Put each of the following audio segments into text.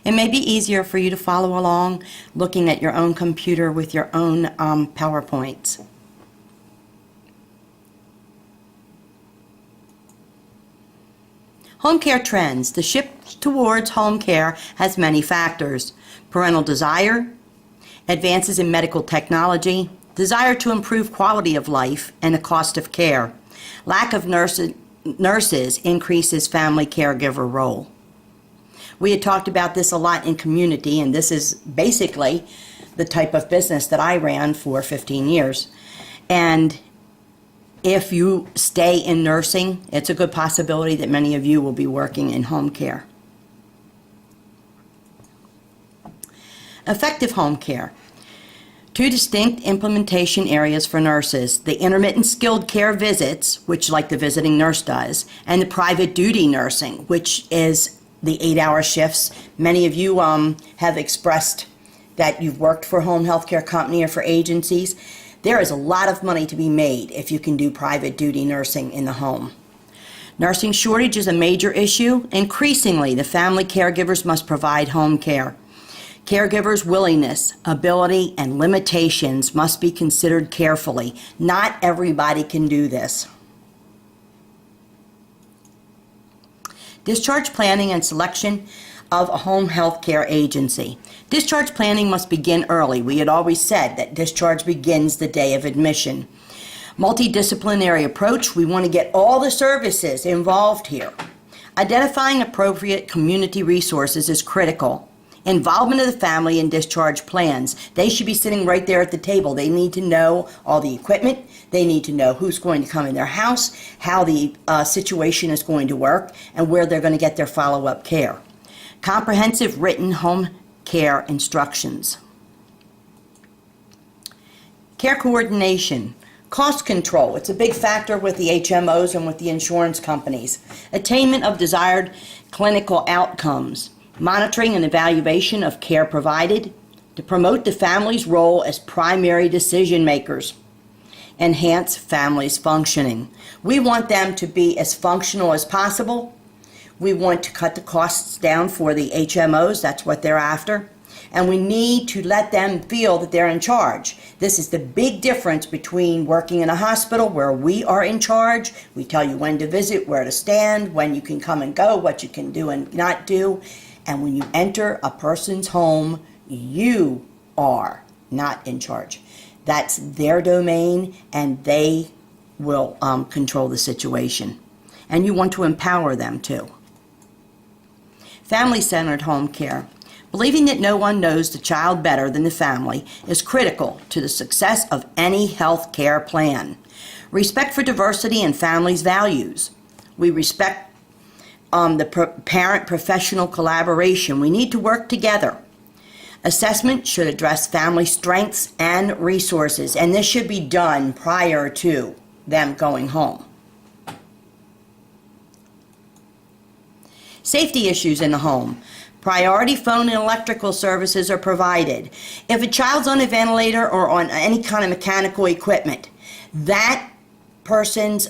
It may be easier for you to follow along looking at your own computer with your own PowerPoints. Home care trends. The shift towards home care has many factors. Parental desire, advances in medical technology, desire to improve quality of life, and the cost of care. Lack of nurses increases family caregiver role. We had talked about this a lot in community, and this is basically the type of business that I ran for 15 years. And if you stay in nursing, it's a good possibility that many of you will be working in home care. Effective home care. Two distinct implementation areas for nurses: the intermittent skilled care visits, which like the visiting nurse does, and the private duty nursing, which is the 8-hour shifts. Many of you have expressed that you've worked for a home health care company or for agencies. There is a lot of money to be made if you can do private duty nursing in the home. Nursing shortage is a major issue. Increasingly, the family caregivers must provide home care. Caregivers' willingness, ability, and limitations must be considered carefully. Not everybody can do this. Discharge planning and selection of a home health care agency. Discharge planning must begin early. We had always said that discharge begins the day of admission. Multidisciplinary approach. We want to get all the services involved here. Identifying appropriate community resources is critical. Involvement of the family in discharge plans. They should be sitting right there at the table. They need to know all the equipment. They need to know who's going to come in their house, how the situation is going to work, and where they're going to get their follow-up care. Comprehensive written home care instructions. Care coordination. Cost control. It's a big factor with the HMOs and with the insurance companies. Attainment of desired clinical outcomes. Monitoring and evaluation of care provided. To promote the family's role as primary decision makers. Enhance families' functioning. We want them to be as functional as possible. We want to cut the costs down for the HMOs. That's what they're after. And we need to let them feel that they're in charge. This is the big difference between working in a hospital where we are in charge. We tell you when to visit, where to stand, when you can come and go, what you can do and not do. And when you enter a person's home, you are not in charge. That's their domain, and they will control the situation. And you want to empower them too. Family-centered home care. Believing that no one knows the child better than the family is critical to the success of any health care plan. Respect for diversity and families' values. We respect the parent-professional collaboration. We need to work together. Assessment should address family strengths and resources, and this should be done prior to them going home. Safety issues in the home. Priority phone and electrical services are provided. If a child's on a ventilator or on any kind of mechanical equipment, that person's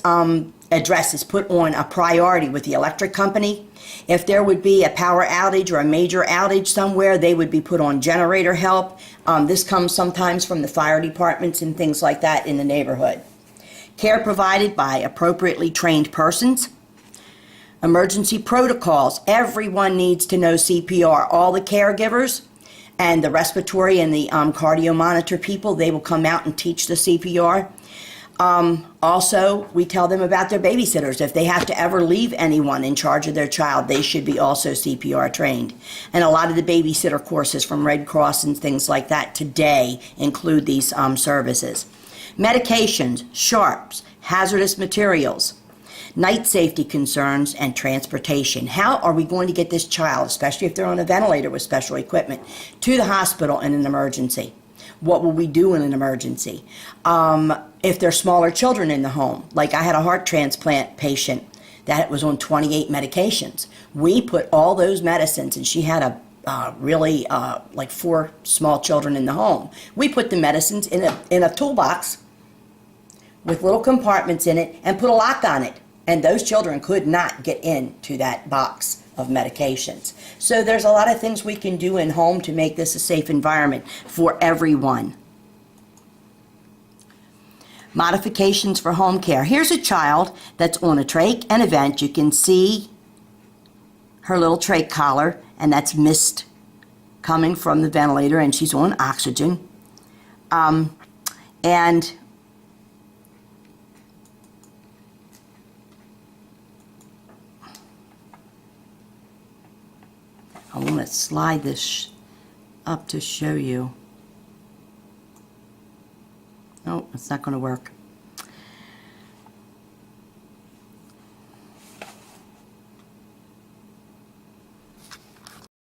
address is put on a priority with the electric company. If there would be a power outage or a major outage somewhere, they would be put on generator help. This comes sometimes from the fire departments and things like that in the neighborhood. Care provided by appropriately trained persons. Emergency protocols. Everyone needs to know CPR. All the caregivers and the respiratory and the cardio monitor people, they will come out and teach the CPR. Also, we tell them about their babysitters. If they have to ever leave anyone in charge of their child, they should be also CPR trained. And a lot of the babysitter courses from Red Cross and things like that today include these services. Medications, sharps, hazardous materials, night safety concerns, and transportation. How are we going to get this child, especially if they're on a ventilator with special equipment, to the hospital in an emergency? What will we do in an emergency? If there's smaller children in the home, like I had a heart transplant patient that was on 28 medications. We put all those medicines, and she had like 4 small children in the home. We put the medicines in a toolbox with little compartments in it and put a lock on it. And those children could not get into that box of medications. So there's a lot of things we can do in home to make this a safe environment for everyone. Modifications for home care. Here's a child that's on a trach and a vent. You can see her little trach collar, and that's mist coming from the ventilator, and she's on oxygen. And I want to slide this up to show you. Oh, it's not going to work.